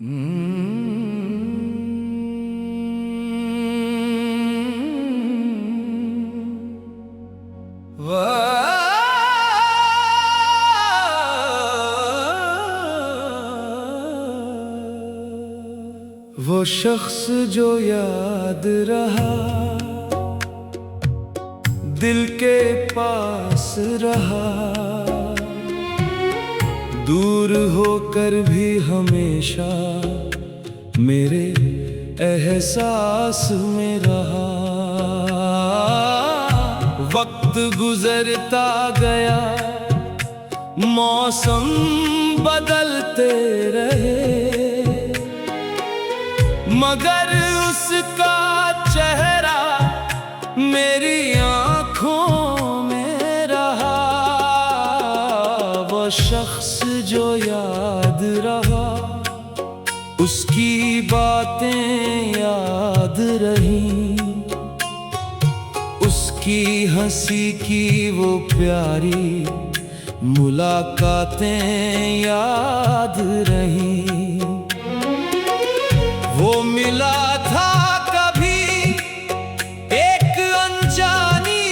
वो शख्स जो याद रहा, दिल के पास रहा, दूर होकर भी हमेशा मेरे एहसास में रहा। वक्त गुजरता गया, मौसम बदलते रहे, मगर उसका चेहरा मेरी आँखों में रहा। वो शख्स जो याद रहा, उसकी बातें याद रहीं, उसकी हंसी की वो प्यारी मुलाकातें याद रहीं। वो मिला था कभी एक अनजानी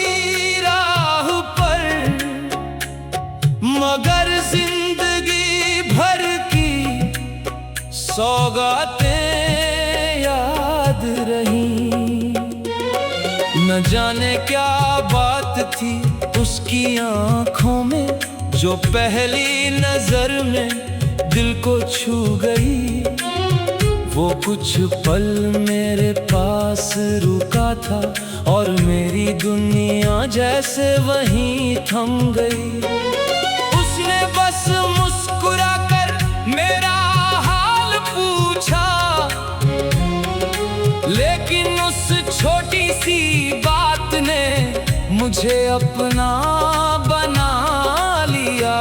राह पर, मगर जिंदगी भर की सौगातें याद रहीं। न जाने क्या बात थी उसकी आँखों में, जो पहली नजर में दिल को छू गई। वो कुछ पल मेरे पास रुका था और मेरी दुनिया जैसे वहीं थम गई। उसने बस मुस्कुरा कर मेरा हाल पूछा, लेकिन उस छोटी सी बात ने मुझे अपना बना लिया।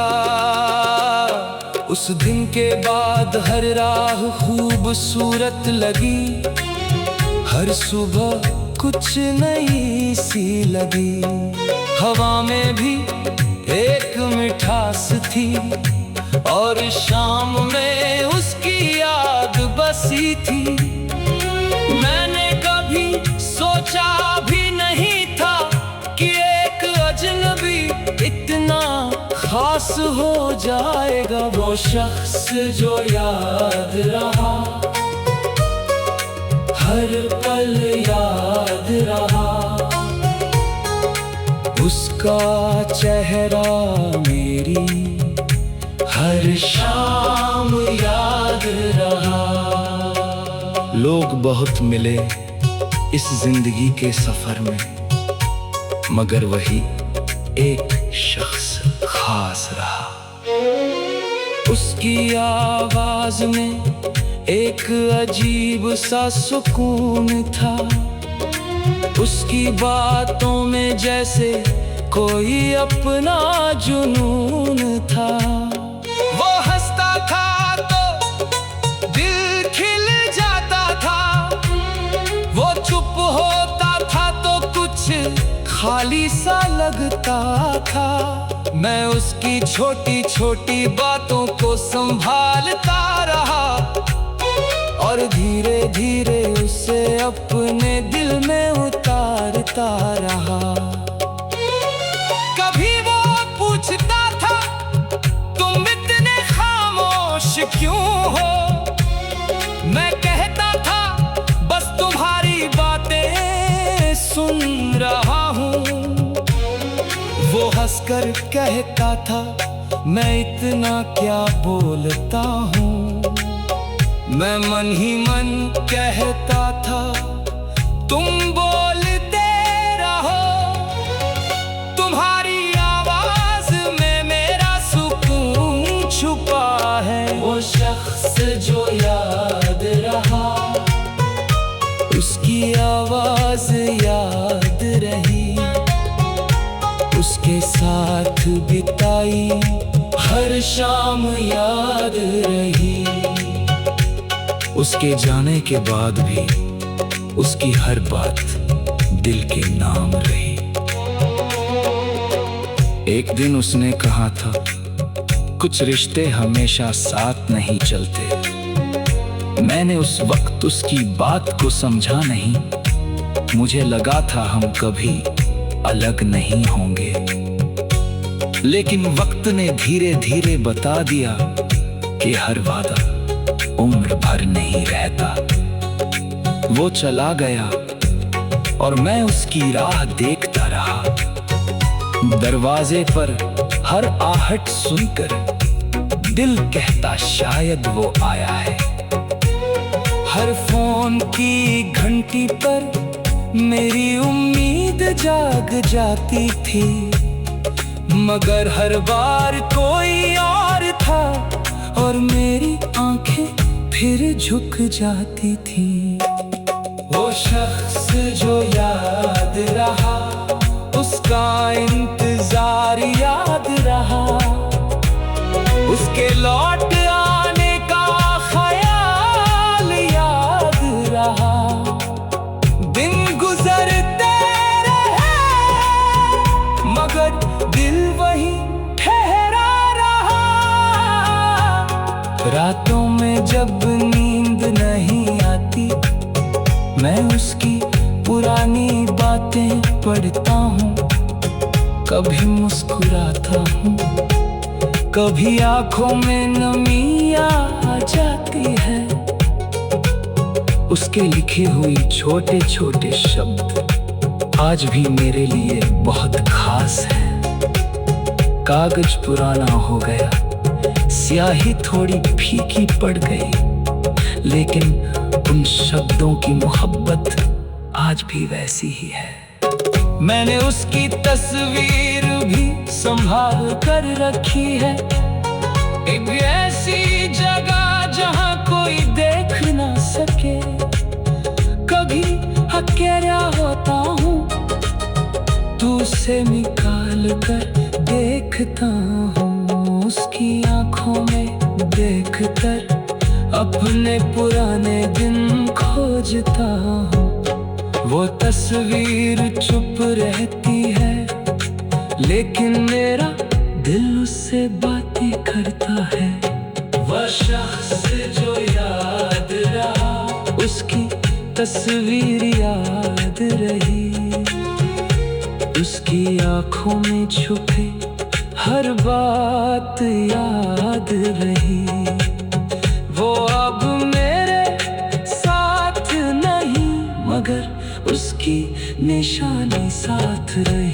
उस दिन के बाद हर राह खूबसूरत लगी, हर सुबह कुछ नई सी लगी। हवा में भी एक मिठास थी और शाम में उसकी याद बसी थी। मैंने कभी सोचा भी नहीं था कि एक अजनबी इतना खास हो जाएगा। वो शख्स जो याद रहा, हर पल याद रहा, उसका चेहरा मेरी हर शाम याद रहा। लोग बहुत मिले इस जिंदगी के सफर में, मगर वही एक शख्स खास रहा। उसकी आवाज में एक अजीब सा सुकून था, उसकी बातों में जैसे कोई अपना जुनून था। वो हंसता था तो दिल खिल जाता था, वो चुप होता था तो कुछ खाली सा लगता था। मैं उसकी छोटी छोटी बातों को संभालता रहा और धीरे धीरे उसे अपने दिल में उतारता रहा। कभी वो पूछता था, तुम इतने खामोश क्यों हो? मैं कहता था, बस तुम्हारी बातें सुन रहा हूँ। वो हंसकर कहता था, मैं इतना क्या बोलता हूँ। मैं मन ही मन कहता था, तुम बोलते रहो, तुम्हारी आवाज में मेरा सुकून छुपा है। वो शख्स जो याद रहा, उसकी आवाज याद रही, उसके साथ बिताई हर शाम याद रही। उसके जाने के बाद भी उसकी हर बात दिल के नाम रही। एक दिन उसने कहा था, कुछ रिश्ते हमेशा साथ नहीं चलते, मैंने उस वक्त उसकी बात को समझा नहीं। मुझे लगा था हम कभी अलग नहीं होंगे, लेकिन वक्त ने धीरे धीरे बता दिया कि हर वादा उम्र भर नहीं रहता। वो चला गया और मैं उसकी राह देखता रहा। दरवाजे पर हर आहट सुनकर दिल कहता शायद वो आया है। हर फोन की घंटी पर मेरी उम्मीद जाग जाती थी, मगर हर बार कोई और था और मेरी आंखें फिर झुक जाती थी। वो शख्स जो याद रहा, उसका इंतजार याद रहा, उसके लौट आने का ख्याल याद रहा। दिन गुजरते रहे मगर दिल वही ठहरा रहा। रातों में जब नींद नहीं आती, मैं उसकी पुरानी बातें पढ़ता हूँ। कभी मुस्कुराता हूँ, कभी आंखों में नमी आ जाती है। उसके लिखे हुए छोटे छोटे शब्द आज भी मेरे लिए बहुत खास है। कागज पुराना हो गया, स्याही थोड़ी फीकी पड़ गई, लेकिन उन शब्दों की मोहब्बत आज भी वैसी ही है। मैंने उसकी तस्वीर भी संभाल कर रखी है, एक ऐसी जगह जहां कोई देख ना सके। कभी अकेला होता हूँ तो उसे निकाल कर देखता हूँ। उसकी आंखों में देखकर अपने पुराने दिन खोजता हूँ। वो तस्वीर चुप रहती है, लेकिन मेरा दिल उससे बातें करता है। वह शख्स जो याद रहा, उसकी तस्वीर याद रही, उसकी आंखों में छुपे हर बात याद रही। वो अब मेरे साथ नहीं, मगर उसकी निशानी साथ रही।